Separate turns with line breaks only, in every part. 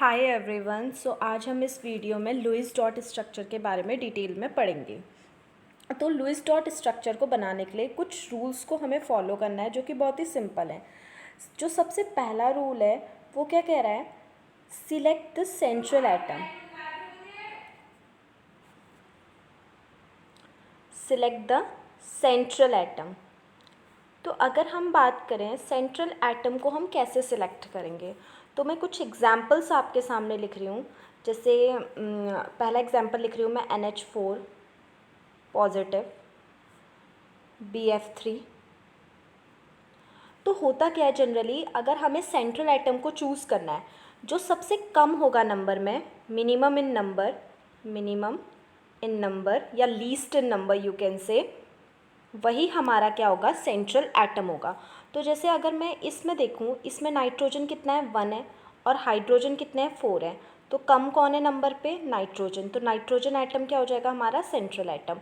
Hi everyone. सो आज हम इस वीडियो में लुईस डॉट स्ट्रक्चर के बारे में डिटेल में पढ़ेंगे। तो लुईस डॉट स्ट्रक्चर को बनाने के लिए कुछ रूल्स को हमें फॉलो करना है जो कि बहुत ही सिंपल है। जो सबसे पहला रूल है वो क्या कह रहा है, select the central atom. Select the central atom. तो अगर हम बात करें सेंट्रल एटम को हम कैसे सिलेक्ट करेंगे, तो मैं कुछ एग्जांपल्स आपके सामने लिख रही हूँ। जैसे पहला एग्जांपल लिख रही हूँ मैं NH4 पॉजिटिव BF3। तो होता क्या है, जनरली अगर हमें सेंट्रल एटम को चूज़ करना है जो सबसे कम होगा नंबर में, मिनिमम इन नंबर या least in number you can say, वही हमारा क्या होगा, सेंट्रल एटम होगा। तो जैसे अगर मैं इसमें देखूँ, इसमें नाइट्रोजन कितना है, 1 है, और हाइड्रोजन कितने हैं, 4 है। तो कम कौन है नंबर पे, नाइट्रोजन। तो नाइट्रोजन एटम क्या हो जाएगा, हमारा सेंट्रल एटम।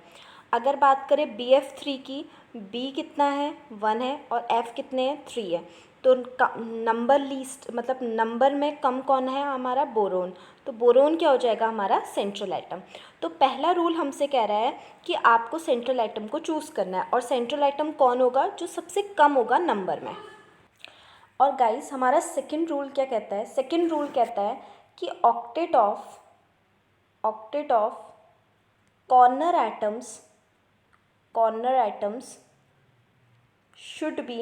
अगर बात करें BF3 की, B कितना है, 1 है, और F कितने हैं, 3 है। तो नंबर लीस्ट मतलब नंबर में कम कौन है, हमारा बोरोन। तो बोरोन क्या हो जाएगा, हमारा सेंट्रल एटम। तो पहला रूल हमसे कह रहा है कि आपको सेंट्रल एटम को चूज़ करना है, और सेंट्रल एटम कौन होगा, जो सबसे कम होगा नंबर में। और गाइस हमारा सेकंड रूल क्या कहता है, सेकंड रूल कहता है कि octet of corner atoms should be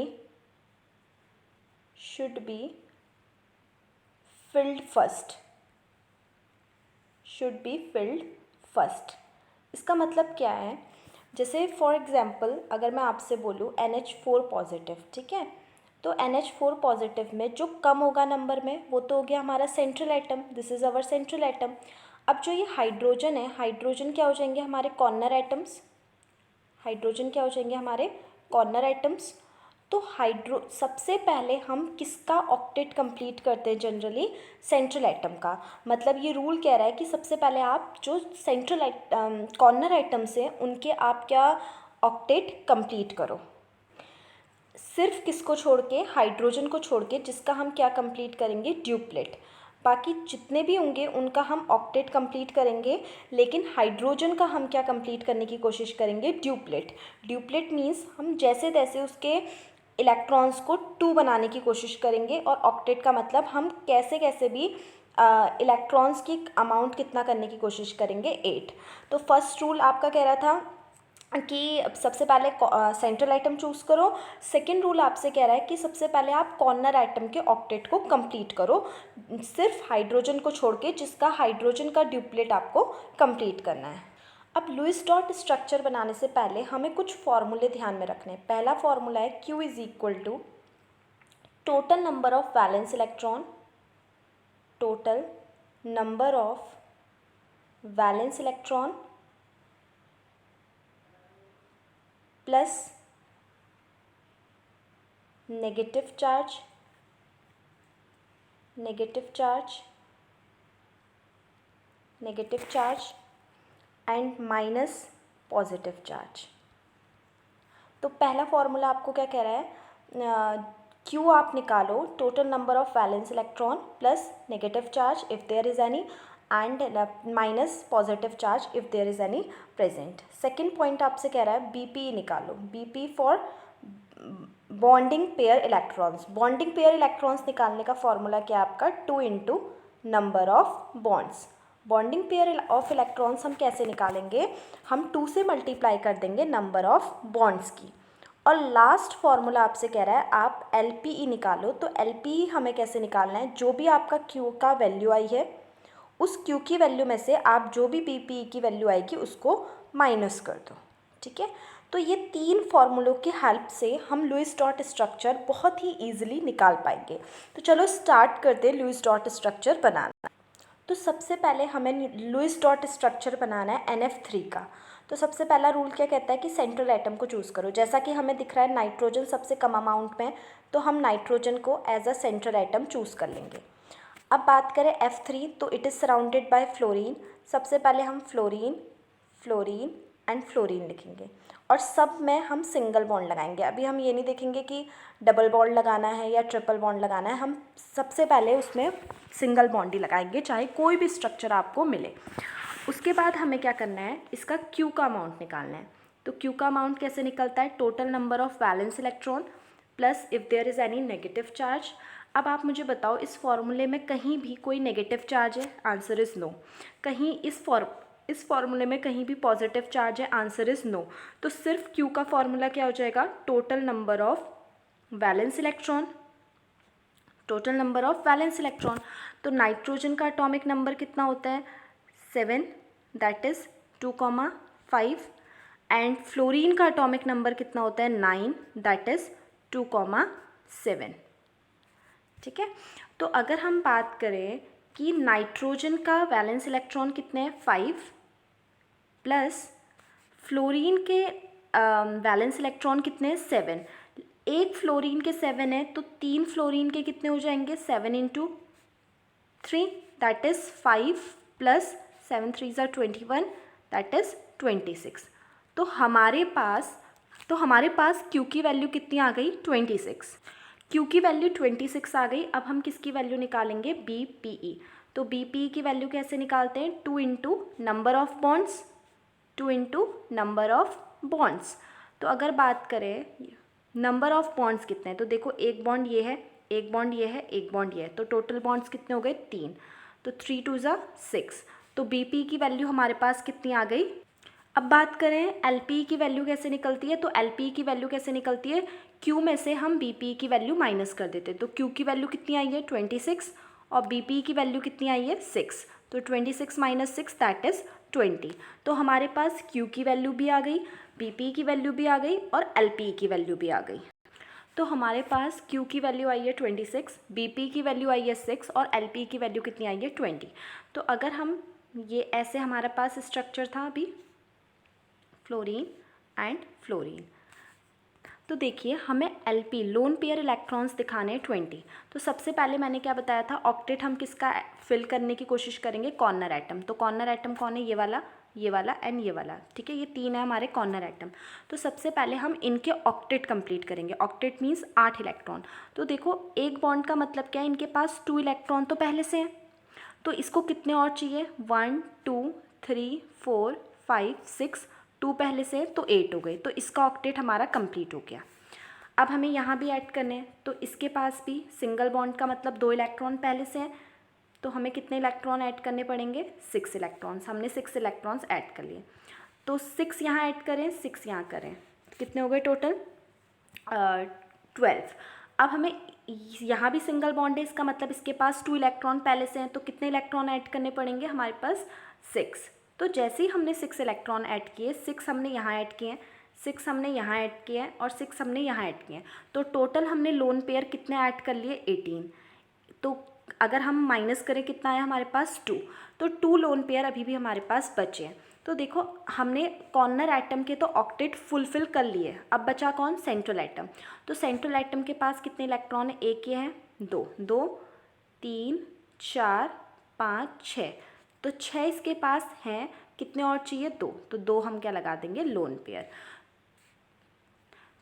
filled first। इसका मतलब क्या है, जैसे फॉर एग्जांपल अगर मैं आपसे बोलूँ NH4 पॉजिटिव, ठीक है, तो NH4 पॉजिटिव में जो कम होगा नंबर में वो तो हो गया हमारा central atom, this is our central atom. अब जो ये हाइड्रोजन है, हाइड्रोजन क्या हो जाएंगे, हमारे कॉर्नर एटम्स। हाइड्रोजन क्या हो जाएंगे, हमारे कॉर्नर एटम्स। तो सबसे पहले हम किसका ऑक्टेट कंप्लीट करते हैं, जनरली सेंट्रल एटम का। मतलब ये रूल कह रहा है कि सबसे पहले आप जो सेंट्रल कॉर्नर एटम्स हैं उनके आप क्या ऑक्टेट कंप्लीट करो। सिर्फ किसको छोड़ के, हाइड्रोजन को छोड़ के, जिसका हम क्या कंप्लीट करेंगे, ड्यूप्लेट। बाकी जितने भी होंगे उनका हम ऑक्टेट कंप्लीट करेंगे, लेकिन हाइड्रोजन का हम क्या कंप्लीट करने की कोशिश करेंगे, ड्यूप्लेट। ड्यूप्लेट मीन्स हम जैसे तैसे उसके इलेक्ट्रॉन्स को 2 बनाने की कोशिश करेंगे, और ऑक्टेट का मतलब हम कैसे कैसे भी इलेक्ट्रॉन्स की अमाउंट कितना करने की कोशिश करेंगे, 8। तो फर्स्ट रूल आपका कह रहा था कि सबसे पहले सेंट्रल आइटम चूज़ करो। सेकंड रूल आपसे कह रहा है कि सबसे पहले आप कॉर्नर आइटम के ऑक्टेट को कंप्लीट करो, सिर्फ हाइड्रोजन को छोड़ के, जिसका हाइड्रोजन का ड्यूप्लेट आपको कंप्लीट करना है। अब लुईस डॉट स्ट्रक्चर बनाने से पहले हमें कुछ फॉर्मूले ध्यान में रखने हैं। पहला फॉर्मूला है Q is equal to total number of valence electron, total number of valence electron plus negative charge and minus positive charge. तो पहला फॉर्मूला आपको क्या कह रहा है, Q आप निकालो, total number of valence electron plus negative charge if there is any, and minus positive charge if there is any present. Second point आपसे कह रहा है BP निकालो, BP for bonding pair electrons. Bonding pair electrons निकालने का formula क्या है आपका, 2 into number of bonds. Bonding pair of electrons हम कैसे निकालेंगे, हम 2 से मल्टीप्लाई कर देंगे नंबर ऑफ बॉन्ड्स की। और लास्ट फॉर्मूला आपसे कह रहा है आप LPE निकालो। तो LPE हमें कैसे निकालना है, जो भी आपका Q का वैल्यू आई है उस Q की वैल्यू में से आप जो भी BPE की वैल्यू आएगी उसको माइनस कर दो, ठीक है। तो ये 3 फार्मूलों की हेल्प से हम लुईस डॉट स्ट्रक्चर बहुत ही ईजिली निकाल पाएंगे। तो चलो स्टार्ट करते हैं लुईस डॉट स्ट्रक्चर बनाना। तो सबसे पहले हमें लुईस डॉट स्ट्रक्चर बनाना है NF3 का। तो सबसे पहला रूल क्या कहता है कि सेंट्रल एटम को चूज़ करो। जैसा कि हमें दिख रहा है नाइट्रोजन सबसे कम अमाउंट में, तो हम नाइट्रोजन को as a central atom choose कर लेंगे। अब बात करें F3, तो it is surrounded by fluorine. सबसे पहले हम फ्लोरीन एंड फ्लोरीन लिखेंगे, और सब में हम सिंगल बॉन्ड लगाएंगे। अभी हम ये नहीं देखेंगे कि डबल बॉन्ड लगाना है या ट्रिपल बॉन्ड लगाना है, हम सबसे पहले उसमें सिंगल बॉन्ड ही लगाएंगे, चाहे कोई भी स्ट्रक्चर आपको मिले। उसके बाद हमें क्या करना है, इसका क्यू का अमाउंट निकालना है। तो क्यू का अमाउंट कैसे निकलता है, total number of valence electron plus if there is any negative charge. अब आप मुझे बताओ इस फॉर्मूले में कहीं भी कोई नेगेटिव चार्ज है, आंसर इज़ नो। कहीं इस फॉर्मूले में कहीं भी पॉजिटिव चार्ज है, आंसर इज़ नो। तो सिर्फ क्यू का फॉर्मूला क्या हो जाएगा, total number of valence electron, total number of valence electron. तो नाइट्रोजन का एटॉमिक नंबर कितना होता है, 7, दैट इज़ 2,5, एंड फ्लोरीन का एटॉमिक नंबर कितना होता है, 9, दैट इज़ 2,7। ठीक है, तो अगर हम बात करें कि नाइट्रोजन का वैलेंस इलेक्ट्रॉन कितने हैं, 5, प्लस फ्लोरीन के वैलेंस इलेक्ट्रॉन कितने हैं, 7। एक फ्लोरीन के 7 है तो 3 फ्लोरीन के कितने हो जाएंगे, 7 × 3, दैट इज़ 5 प्लस 7 3 ज़ा 21, दैट इज़ 26। तो हमारे पास क्यू की वैल्यू कितनी आ गई, 26। क्यू की वैल्यू 26 आ गई। अब हम किसकी वैल्यू निकालेंगे, बी पी ई। तो बी पी ई की वैल्यू कैसे निकालते हैं, 2 × number of bonds, 2 × number of bonds. तो अगर बात करें नंबर ऑफ बॉन्ड्स कितने हैं, तो देखो एक बॉन्ड ये है, एक बॉन्ड ये है, एक बॉन्ड ये है, तो टोटल बॉन्ड्स कितने हो गए, 3। तो 3 2 ज़ा 6। तो बी पी की वैल्यू हमारे पास कितनी आ गई। अब बात करें एल पी की वैल्यू कैसे निकलती है, तो एल पी की वैल्यू कैसे निकलती है, क्यू में से हम बी पी की वैल्यू माइनस कर देते हैं। तो क्यू की वैल्यू कितनी आई है, 26, और बी पी की वैल्यू कितनी आई है, 6। तो 26 - 6 दैट इज़ 20। तो हमारे पास क्यू की वैल्यू भी आ गई, बी पी की वैल्यू भी आ गई, और एल पी की वैल्यू भी आ गई। तो हमारे पास क्यू की वैल्यू आई है 26, बी पी की वैल्यू आई है 6, और एल पी की वैल्यू कितनी आई है, 20। तो अगर हम ये ऐसे हमारे पास स्ट्रक्चर था अभी, फ्लोरीन एंड फ्लोरीन। तो देखिए हमें एलपी लोन पेयर इलेक्ट्रॉन्स दिखाने हैं 20। तो सबसे पहले मैंने क्या बताया था, ऑक्टेट हम किसका फिल करने की कोशिश करेंगे, कॉर्नर एटम। तो कॉर्नर एटम कौन है, ये वाला एंड ये वाला, ठीक है, ये 3 है हमारे कॉर्नर एटम। तो सबसे पहले हम इनके ऑक्टेट कंप्लीट करेंगे। Octet means 8 electron. तो देखो एक बॉन्ड का मतलब क्या है, इनके पास 2 इलेक्ट्रॉन तो पहले से हैं, तो इसको कितने और चाहिए, 1 2 3 4 5 6, 2 पहले से, तो 8 हो गए। तो इसका ऑक्टेट हमारा कंप्लीट हो गया। अब हमें यहाँ भी ऐड करने हैं, तो इसके पास भी सिंगल बॉन्ड का मतलब 2 इलेक्ट्रॉन पहले से हैं, तो हमें कितने इलेक्ट्रॉन ऐड करने पड़ेंगे, 6 इलेक्ट्रॉन्स। हमने 6 इलेक्ट्रॉन्स ऐड कर लिए। तो 6 यहाँ ऐड करें, 6 यहाँ करें, कितने हो गए टोटल, 12। अब हमें यहाँ भी सिंगल बॉन्ड है, इसका मतलब इसके पास 2 इलेक्ट्रॉन पहले से हैं, तो कितने इलेक्ट्रॉन ऐड करने पड़ेंगे हमारे पास, 6। तो जैसे ही हमने 6 इलेक्ट्रॉन ऐड किए, 6 हमने यहाँ ऐड किए हैं, 6 हमने यहाँ ऐड किए हैं, और 6 हमने यहाँ ऐड किए हैं, तो टोटल हमने लोन पेयर कितने ऐड कर लिए, 18। तो अगर हम माइनस करें कितना आया हमारे पास, 2। तो 2 लोन पेयर अभी भी हमारे पास बचे हैं। तो देखो हमने कॉर्नर एटम के तो ऑक्टेट फुलफिल कर लिए, अब बचा कौन, सेंट्रल एटम। तो सेंट्रल एटम के पास कितने इलेक्ट्रॉन है, एक ये हैं, 2 2 3 4 5 6, तो 6 इसके पास हैं, कितने और चाहिए, 2। तो 2 हम क्या लगा देंगे, लोन पेयर।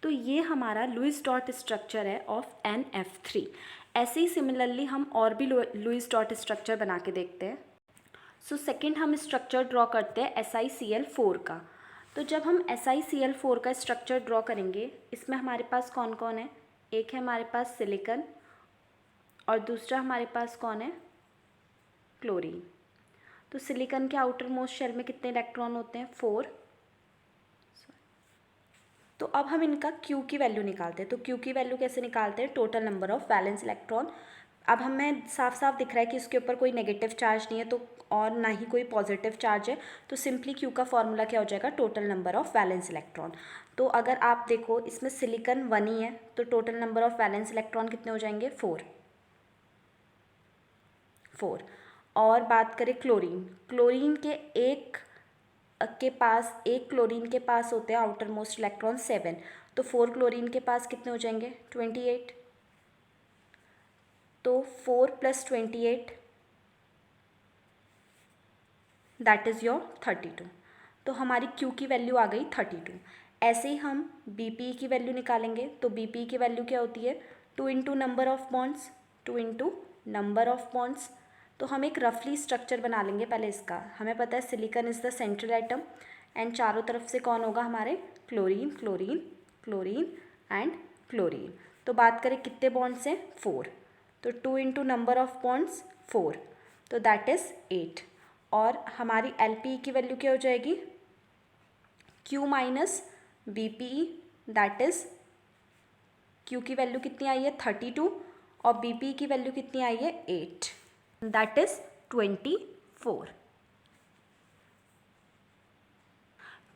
तो ये हमारा लुईस डॉट स्ट्रक्चर है ऑफ NF3। ऐसे ही सिमिलरली हम और भी लुईस डॉट स्ट्रक्चर बना के देखते हैं। सो सेकंड हम स्ट्रक्चर ड्रॉ करते हैं SiCl4 का। तो जब हम SiCl4 का स्ट्रक्चर ड्रॉ करेंगे, इसमें हमारे पास कौन कौन है, एक है हमारे पास सिलिकॉन, और दूसरा हमारे पास कौन है, क्लोरीन। तो सिलिकॉन के आउटर मोस्ट शेल में कितने इलेक्ट्रॉन होते हैं, 4। तो अब हम इनका क्यू की वैल्यू निकालते हैं। तो क्यू की वैल्यू कैसे निकालते हैं, total number of valence electron. अब हमें साफ साफ दिख रहा है कि इसके ऊपर कोई नेगेटिव चार्ज नहीं है, तो और ना ही कोई पॉजिटिव चार्ज है, तो सिंपली क्यू का फॉर्मूला क्या हो जाएगा, total number of valence electron. तो अगर आप देखो इसमें सिलिकॉन 1 ही है, तो total number of valence electron कितने हो जाएंगे, 4। और बात करें क्लोरीन एक क्लोरीन के पास होते हैं आउटर मोस्ट इलेक्ट्रॉन 7, तो 4 क्लोरीन के पास कितने हो जाएंगे, 28। तो 4 + 28 दैट इज़ योर 32। तो हमारी Q की वैल्यू आ गई 32। ऐसे ही हम BPE की वैल्यू निकालेंगे, तो BPE की वैल्यू क्या होती है, 2 into number of bonds, 2 into number of bonds. तो हम एक रफली स्ट्रक्चर बना लेंगे पहले इसका। हमें पता है silicon is the central atom and चारों तरफ से कौन होगा हमारे, chlorine chlorine chlorine and chlorine. तो बात करें कितने बॉन्ड्स हैं, 4, तो 2 इंटू नंबर ऑफ बॉन्ड्स 4, तो दैट इज़ 8। और हमारी LPE की वैल्यू क्या हो जाएगी, Q minus BPE, that is Q की वैल्यू कितनी आई है 32 और BPE की वैल्यू कितनी आई है 8, दैट इज़ 24।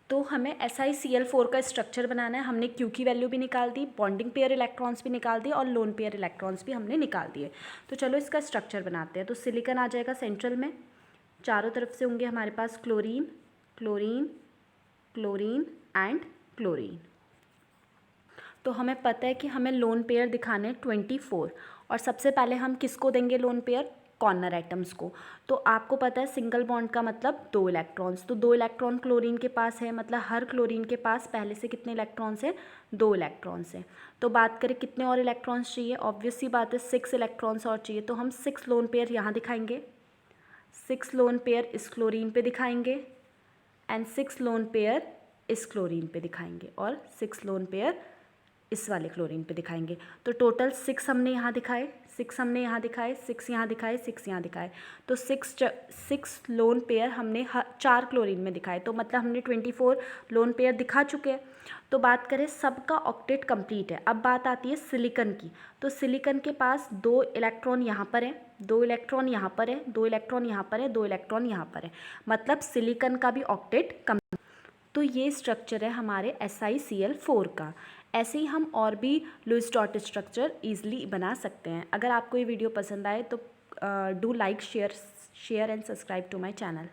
तो हमें SiCl4 का स्ट्रक्चर बनाना है। हमने Q की वैल्यू भी निकाल दी, बॉन्डिंग पेयर इलेक्ट्रॉन्स भी निकाल दिए और लोन पेयर इलेक्ट्रॉन्स भी हमने निकाल दिए। तो चलो इसका स्ट्रक्चर बनाते हैं। तो सिलिकॉन आ जाएगा सेंट्रल में, चारों तरफ से होंगे हमारे पास chlorine chlorine chlorine and chlorine. तो हमें पता है कि हमें लोन पेयर दिखाने 24, और सबसे पहले हम किसको देंगे लोन पेयर, कॉर्नर एटम्स को। तो आपको पता है सिंगल बॉन्ड का मतलब 2 इलेक्ट्रॉन्स, तो 2 इलेक्ट्रॉन क्लोरीन के पास है, मतलब हर क्लोरीन के पास पहले से कितने इलेक्ट्रॉन्स हैं, 2 इलेक्ट्रॉन्स हैं। तो बात करें कितने और इलेक्ट्रॉन्स चाहिए, ऑब्वियस सी बात है 6 इलेक्ट्रॉन्स और चाहिए। तो हम 6 लोन पेयर यहाँ दिखाएंगे, 6 लोन पेयर इस क्लोरीन पे दिखाएंगे एंड 6 लोन पेयर इस क्लोरीन पे दिखाएंगे और 6 लोन पेयर इस वाले क्लोरीन पे दिखाएंगे। तो टोटल 6 हमने यहाँ दिखाए, 6 हमने यहाँ दिखाए, 6 यहाँ दिखाए, 6 यहाँ दिखाए। तो 6 लोन पेयर हमने 4 क्लोरीन में दिखाए, तो मतलब हमने 24 लोन पेयर दिखा चुके हैं। तो बात करें सबका ऑक्टेट कंप्लीट है। अब बात आती है सिलिकॉन की। तो सिलिकॉन के पास 2 इलेक्ट्रॉन यहाँ पर है, 2 इलेक्ट्रॉन यहाँ पर है, 2 इलेक्ट्रॉन यहाँ पर है, 2 इलेक्ट्रॉन यहाँ पर है, मतलब सिलिकॉन का भी ऑक्टेट कंप्लीट। तो ये स्ट्रक्चर है हमारे SiCl4 का। ऐसे ही हम और भी लुईस डॉट स्ट्रक्चर ईजिली बना सकते हैं। अगर आपको ये वीडियो पसंद आए तो do like share and subscribe to my channel.